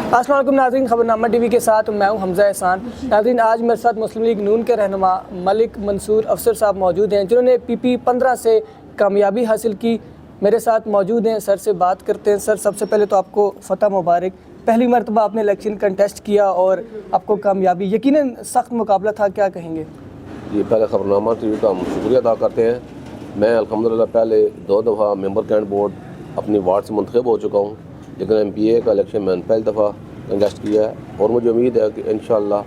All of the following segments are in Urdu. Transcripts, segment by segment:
السلام علیکم ناظرین، خبرنامہ ٹی وی کے ساتھ میں ہوں حمزہ احسان۔ ناظرین، آج میرے ساتھ مسلم لیگ نون کے رہنما ملک منصور افسر صاحب موجود ہیں جنہوں نے PP-15 سے کامیابی حاصل کی۔ میرے ساتھ موجود ہیں، سر سے بات کرتے ہیں۔ سر، سب سے پہلے تو آپ کو فتح مبارک۔ پہلی مرتبہ آپ نے الیکشن کنٹیسٹ کیا اور آپ کو کامیابی، یقیناً سخت مقابلہ تھا، کیا کہیں گے؟ جی، پہلے خبرنامہ ٹی وی کا ہم شکریہ ادا کرتے ہیں۔ میں الحمدللہ پہلے 2 دفعہ ممبر کینڈ بورڈ اپنی وارڈ سے منتخب ہو چکا ہوں، لیکن MPA کا الیکشن میں نے پہلی دفعہ کنٹیسٹ کیا ہے اور مجھے امید ہے کہ انشاءاللہ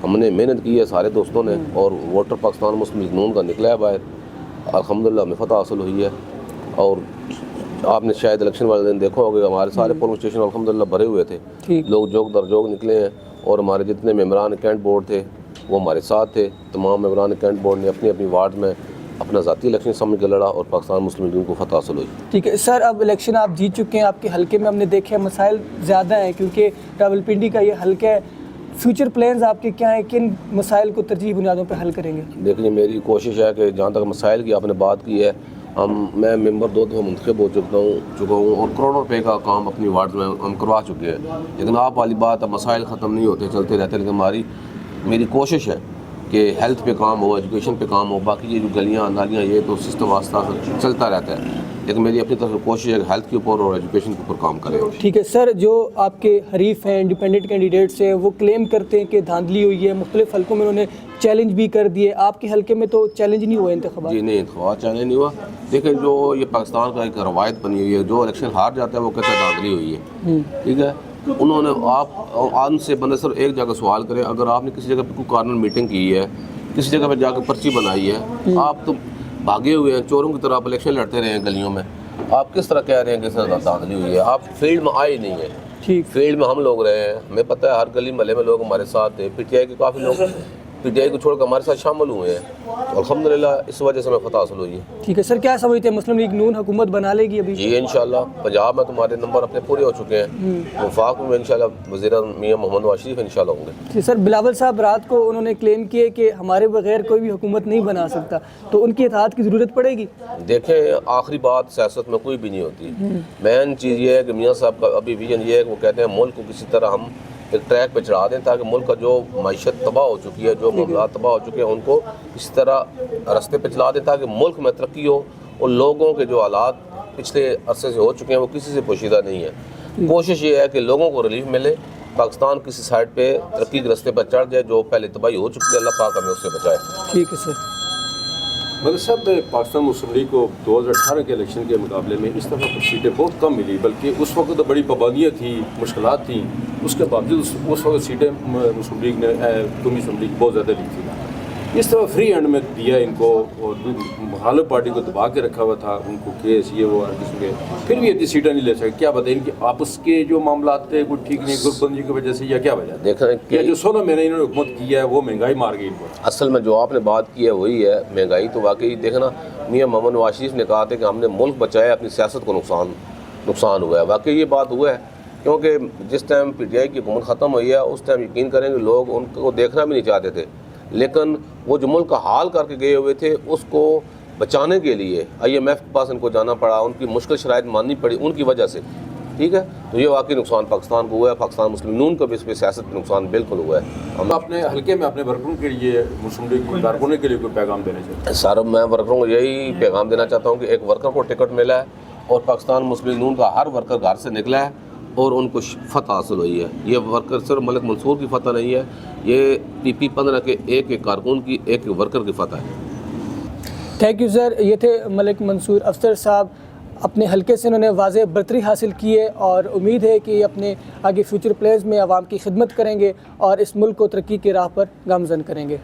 ہم نے محنت کی ہے سارے دوستوں نے، اور ووٹر پاکستان مسلم لیگ نون کا نکلا ہے باہر۔ الحمدللہ ہمیں فتح حاصل ہوئی ہے، اور آپ نے شاید الیکشن والے دن دیکھا ہوگا کہ ہمارے سارے پولنگ اسٹیشن الحمدللہ بھرے ہوئے تھے، لوگ جوگ در جوگ نکلے ہیں، اور ہمارے جتنے ممبران کینٹ بورڈ تھے وہ ہمارے ساتھ تھے۔ تمام ممبران کینٹ بورڈ نے اپنی اپنی وارڈ میں اپنا ذاتی الیکشن سمجھ کے لڑا اور پاکستان مسلم لیگ کو فتح حاصل ہوئی۔ ٹھیک ہے سر، اب الیکشن آپ جیت چکے ہیں، آپ کے حلقے میں ہم نے دیکھے مسائل زیادہ ہیں کیونکہ راولپنڈی کا یہ حلقہ ہے۔ فیوچر پلانز آپ کے کیا ہیں؟ کن مسائل کو ترجیحی بنیادوں پہ حل کریں گے؟ دیکھیے، میری کوشش ہے کہ جہاں تک مسائل کی آپ نے بات کی ہے، میں ممبر 2 دفعہ منتخب ہو چکا ہوں اور کروڑوں روپے کا کام اپنی وارڈ میں ہم کروا چکے ہیں، لیکن آپ والی بات، اب مسائل ختم نہیں ہوتے، چلتے رہتے، لیکن میری کوشش ہے کہ ہیلتھ پہ کام ہو، ایجوکیشن پہ کام ہو، باقی یہ جو گلیاں نالیاں یہ تو سسٹم واسطہ چلتا رہتا ہے، لیکن میری اپنی طرف سے کوشش ہے کہ ہیلتھ کے اوپر اور ایجوکیشن کے اوپر کام کریں۔ ٹھیک ہے سر، جو آپ کے حریف ہیں انڈیپینڈنٹ کینڈیڈیٹس ہیں وہ کلیم کرتے ہیں کہ دھاندلی ہوئی ہے، مختلف حلقوں میں انہوں نے چیلنج بھی کر دیے، آپ کے حلقے میں تو چیلنج نہیں ہوا انتخابات؟ جی نہیں، انتخابات چیلنج نہیں ہوا، لیکن جو یہ پاکستان کا ایک روایت بنی ہوئی ہے، جو الیکشن ہار جاتا ہے وہ کہتا ہے دھاندلی ہوئی ہے، ٹھیک ہے۔ انہوں نے آپ سے بندہ صرف ایک جگہ سوال کریں، اگر آپ نے کسی جگہ پہ کوئی کارنر میٹنگ کی ہے، کسی جگہ پہ جا کے پرچی بنائی ہے، آپ تو بھاگے ہوئے ہیں چوروں کی طرح، آپ الیکشن لڑتے رہے ہیں گلیوں میں، آپ کس طرح کہہ رہے ہیں کہ اس طرح دھاندلی ہوئی ہے؟ آپ فیلڈ میں آئے نہیں ہیں۔ ٹھیک، فیلڈ میں ہم لوگ رہے ہیں، ہمیں پتہ ہے ہر گلی محلے میں لوگ ہمارے ساتھ تھے، PTI کے کافی لوگ PTI کو چھوڑ کر ہمارے ساتھ شامل ہوئے ہیں، تو الحمدللہ اس وجہ سے ہمیں فتح حاصل ہوئی ہے۔ ٹھیک ہے سر، کیا سمجھتے ہیں مسلم لیگ نون حکومت بنا لے گی ابھی؟ جی انشاءاللہ، پنجاب میں تمہارے نمبر اپنے پورے ہو چکے ہیں، وفاق میں انشاءاللہ وزیر میاں محمد نواز شریف انشاءاللہ ہوں گے۔ جی سر، بلاول صاحب رات کو انہوں نے کلیم کیے کہ ہمارے بغیر کوئی بھی حکومت نہیں بنا سکتا، تو ان کی اطاعت کی ضرورت پڑے گی؟ دیکھیں، آخری بات سیاست میں کوئی بھی نہیں ہوتی، مین چیز یہ ہے کہ میاں صاحب کا ابھی ویژن یہ ہے کہ وہ کہتے ہیں ملک کو کسی طرح ہم ایک ٹریک پہ چڑھا دیں تاکہ ملک کا جو معیشت تباہ ہو چکی ہے، جو معاملات تباہ ہو چکے ہیں، ان کو اس طرح راستے پہ چلا دیں تاکہ ملک میں ترقی ہو، اور لوگوں کے جو حالات پچھلے عرصے سے ہو چکے ہیں وہ کسی سے پوشیدہ نہیں ہے۔ کوشش یہ ہے کہ لوگوں کو ریلیف ملے، پاکستان کسی سائڈ پہ ترقی کے راستے پر چڑھ جائے، جو پہلے تباہی ہو چکی ہے اللہ پاک ہمیں اس سے بچائے۔ ٹھیک ہے سر۔ مگر صاحب، پاکستان مسلم لیگ کو 2018 کے الیکشن کے مقابلے میں اس دفعہ سیٹیں بہت کم ملی، بلکہ اس وقت بڑی پابندیاں تھیں، مشکلات تھیں، اس کے باوجود اس وقت سیٹیں مسلم لیگ نے مسلم لیگ بہت زیادہ لی تھی۔ اس طرح فری ہینڈ میں دیا ان کو، اور مخالف پارٹی کو دبا کے رکھا ہوا تھا، ان کو کیس یہ وہ ہر قسم کے، پھر بھی اتنی سیٹیں نہیں لے سکے۔ کیا بتائیں ان کے آپس کے جو معاملات تھے کوئی ٹھیک نہیں، گروپ بندی کی وجہ سے، یا کیا وجہ؟ دیکھیں کہ جو 16 مہینے انہوں نے حکومت کیا ہے وہ مہنگائی مار گئی ان کو۔ اصل میں جو آپ نے بات کی ہے وہی ہے مہنگائی، تو واقعی دیکھنا میاں محمد نواز شریف نے کہا تھا کہ ہم نے ملک بچایا، اپنی سیاست کو نقصان ہوا ہے، واقعی یہ بات ہوا ہے، کیونکہ جس ٹائم PTI کی حکومت ختم ہوئی ہے اس ٹائم یقین کریں کہ لوگ ان کو دیکھنا بھی نہیں چاہتے تھے، لیکن وہ جو ملک کا حال کر کے گئے ہوئے تھے اس کو بچانے کے لیے IMF کے پاس ان کو جانا پڑا، ان کی مشکل شرائط ماننی پڑی ان کی وجہ سے، ٹھیک ہے، تو یہ واقعی نقصان پاکستان کو ہوا ہے، پاکستان مسلم نون کو بھی اس پہ سیاست پہ نقصان بالکل ہوا ہے۔ ہم اپنے حلقے میں اپنے ورکروں کے لیے، مسلم لیگ کے کارکنوں کے لیے کوئی پیغام دینا چاہتے ہیں؟ سر، میں ورکروں کو یہی پیغام دینا چاہتا ہوں کہ ایک ورکر کو ٹکٹ ملا ہے اور پاکستان مسلم نون کا ہر ورکر گھر سے نکلا ہے اور ان کو فتح حاصل ہوئی ہے۔ یہ ورکر صرف ملک منصور کی فتح نہیں ہے، یہ PP-15 کے ایک کارکن کی، ایک ورکر کی فتح ہے۔ تھینک یو سر، یہ تھے ملک منصور افسر صاحب، اپنے حلقے سے انہوں نے واضح برتری حاصل کی ہے اور امید ہے کہ اپنے آگے فیوچر پلیز میں عوام کی خدمت کریں گے اور اس ملک کو ترقی کی راہ پر گامزن کریں گے۔